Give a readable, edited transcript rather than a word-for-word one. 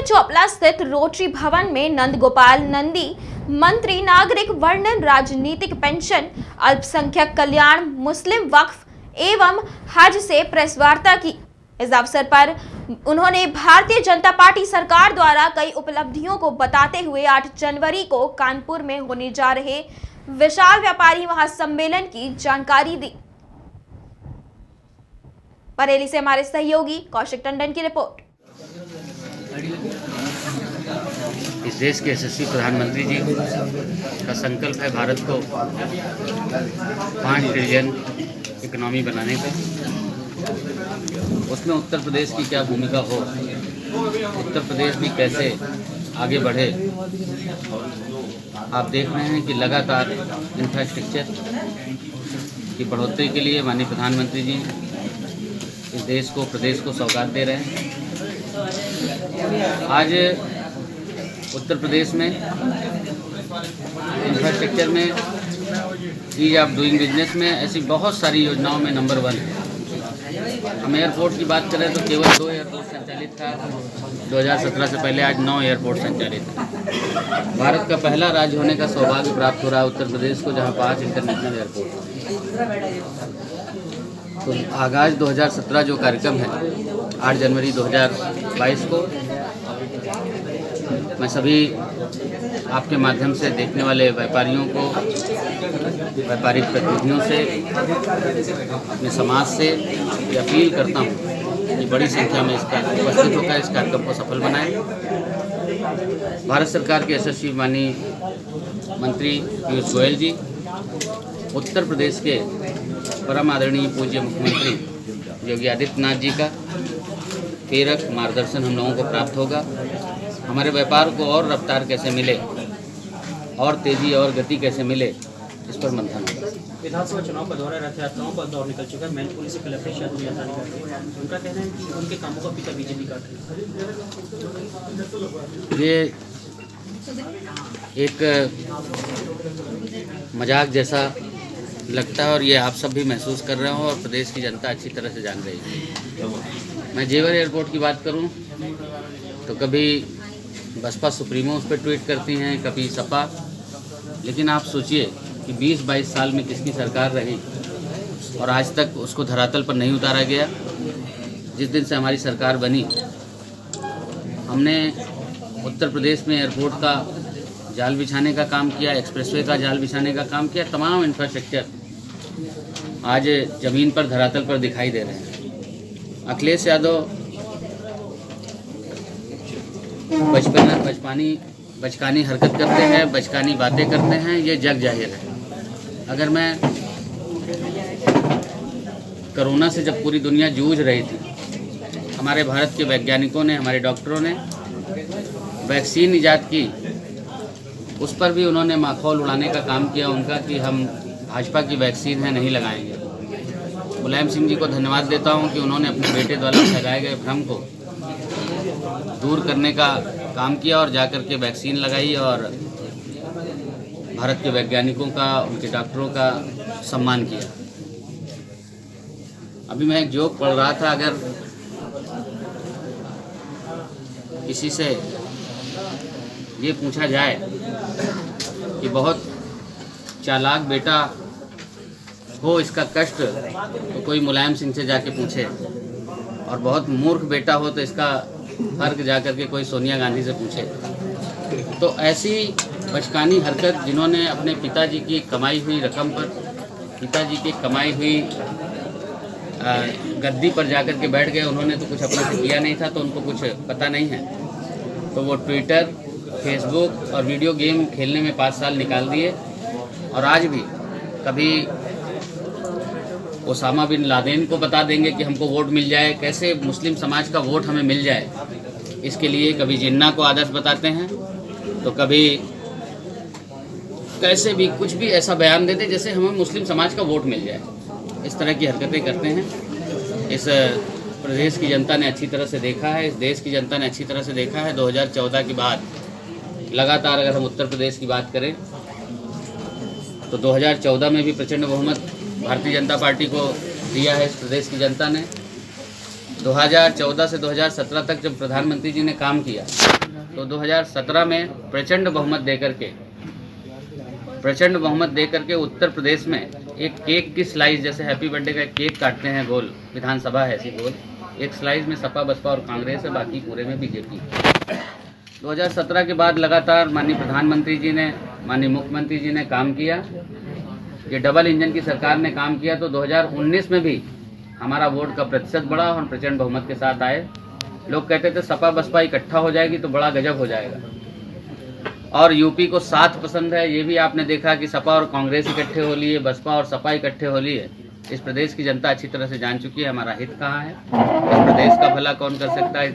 चोपला स्थित रोटरी भवन में नंद गोपाल नंदी मंत्री नागरिक वर्णन राजनीतिक पेंशन अल्पसंख्यक कल्याण मुस्लिम वक्फ एवं हज से प्रेस वार्ता की। इस अवसर पर उन्होंने भारतीय जनता पार्टी सरकार द्वारा कई उपलब्धियों को बताते हुए 8 जनवरी को कानपुर में होने जा रहे विशाल व्यापारी महासम्मेलन की जानकारी दी। बरेली से हमारे सहयोगी कौशिक टंडन की रिपोर्ट। इस देश के यशस्वी प्रधानमंत्री जी का संकल्प है भारत को 5 ट्रिलियन इकोनॉमी बनाने का। उसमें उत्तर प्रदेश की क्या भूमिका हो, उत्तर प्रदेश भी कैसे आगे बढ़े। आप देख रहे हैं कि लगातार इंफ्रास्ट्रक्चर की बढ़ोतरी के लिए माननीय प्रधानमंत्री जी इस देश को प्रदेश को सौगात दे रहे हैं। आज उत्तर प्रदेश में इंफ्रास्ट्रक्चर में, ईज ऑफ डूइंग बिजनेस में ऐसी बहुत सारी योजनाओं में नंबर 1 है। हम एयरपोर्ट की बात करें तो केवल 2 एयरपोर्ट संचालित था 2017 से पहले, आज 9 एयरपोर्ट संचालित है। भारत का पहला राज्य होने का सौभाग्य प्राप्त हो रहा है उत्तर प्रदेश को, जहां 5 इंटरनेशनल एयरपोर्ट। तो आगाज 2017 जो कार्यक्रम है 8 जनवरी 2022 को, मैं सभी आपके माध्यम से देखने वाले व्यापारियों को, व्यापारिक प्रतिनिधियों से, अपने समाज से ये अपील करता हूँ कि बड़ी संख्या में इसका उपस्थित होकर इस कार्यक्रम को सफल बनाएं। भारत सरकार के यशस्वी माननीय मंत्री पीयूष गोयल जी, उत्तर प्रदेश के परम आदरणीय पूज्य मुख्यमंत्री योगी आदित्यनाथ जी का प्रेरक मार्गदर्शन हम लोगों को प्राप्त होगा। हमारे व्यापार को और रफ्तार कैसे मिले, और तेजी और गति कैसे मिले, इस पर मंथन होगा। विधानसभा चुनाव का दौरा, रथ यात्राओं का दौर निकल चुका है। मैनपुरी से कलेक्टर शादी आसानी कर रही है। उनका कहना है कि उनके कामों का पिता बीजेपी काट रही है। ये एक मजाक जैसा लगता है और ये आप सब भी महसूस कर रहे हो और प्रदेश की जनता अच्छी तरह से जान रही है। मैं जेवर एयरपोर्ट की बात करूं तो कभी बसपा सुप्रीमो उस पर ट्वीट करती हैं, कभी सपा, लेकिन आप सोचिए कि 20-22 साल में किसकी सरकार रही और आज तक उसको धरातल पर नहीं उतारा गया। जिस दिन से हमारी सरकार बनी, हमने उत्तर प्रदेश में एयरपोर्ट का जाल बिछाने का काम किया, एक्सप्रेसवे का जाल बिछाने का काम किया। तमाम इंफ्रास्ट्रक्चर आज ज़मीन पर, धरातल पर दिखाई दे रहे हैं। अखिलेश यादव बचकानी हरकत करते हैं, बचकानी बातें करते हैं, ये जग जाहिर है। अगर मैं कोरोना से जब पूरी दुनिया जूझ रही थी, हमारे भारत के वैज्ञानिकों ने, हमारे डॉक्टरों ने वैक्सीन ईजाद की, उस पर भी उन्होंने माखौल उड़ाने का काम किया उनका कि हम भाजपा की वैक्सीन है, नहीं लगाएंगे। मुलायम सिंह जी को धन्यवाद देता हूं कि उन्होंने अपने बेटे द्वारा लगाए गए भ्रम को दूर करने का काम किया और जाकर के वैक्सीन लगाई और भारत के वैज्ञानिकों का, उनके डॉक्टरों का सम्मान किया। अभी मैं एक जोक पढ़ रहा था, अगर किसी से ये पूछा जाए कि बहुत चालाक बेटा हो इसका कष्ट, तो कोई मुलायम सिंह से जाके पूछे, और बहुत मूर्ख बेटा हो तो इसका फर्क जाकर के कोई सोनिया गांधी से पूछे। तो ऐसी बचकानी हरकत जिन्होंने अपने पिताजी की कमाई हुई रकम पर, पिताजी की कमाई हुई गद्दी पर जाकर के बैठ गए, उन्होंने तो कुछ अपने से किया नहीं था, तो उनको कुछ पता नहीं है, तो वो ट्विटर, फेसबुक और वीडियो गेम खेलने में 5 साल निकाल दिए। और आज भी कभी ओसामा बिन लादेन को बता देंगे कि हमको वोट मिल जाए, कैसे मुस्लिम समाज का वोट हमें मिल जाए, इसके लिए कभी जिन्ना को आदर्श बताते हैं, तो कभी कैसे भी कुछ भी ऐसा बयान देते जैसे हमें मुस्लिम समाज का वोट मिल जाए। इस तरह की हरकतें करते हैं। इस प्रदेश की जनता ने अच्छी तरह से देखा है, इस देश की जनता ने अच्छी तरह से देखा है। 2014 के बाद लगातार अगर हम उत्तर प्रदेश की बात करें तो 2014 में भी प्रचंड बहुमत भारतीय जनता पार्टी को दिया है इस प्रदेश की जनता ने। 2014 से 2017 तक जब प्रधानमंत्री जी ने काम किया तो 2017 में प्रचंड बहुमत देकर के उत्तर प्रदेश में एक केक की स्लाइस, जैसे हैप्पी बर्थडे का केक काटते हैं गोल, विधानसभा है ऐसी गोल, एक स्लाइस में सपा बसपा और कांग्रेस है, बाकी पूरे में बीजेपी। 2017 के बाद लगातार माननीय प्रधानमंत्री जी ने, माननीय मुख्यमंत्री जी ने काम किया, ये डबल इंजन की सरकार ने काम किया। तो 2019 में भी हमारा वोट का प्रतिशत बढ़ा और प्रचंड बहुमत के साथ आए। लोग कहते थे सपा बसपा इकट्ठा हो जाएगी तो बड़ा गजब हो जाएगा, और यूपी को साथ पसंद है। ये भी आपने देखा कि सपा और कांग्रेस इकट्ठे हो लिए, बसपा और सपा इकट्ठे हो लिए। इस प्रदेश की जनता अच्छी तरह से जान चुकी है हमारा हित कहाँ है, इस प्रदेश का भला कौन कर सकता है।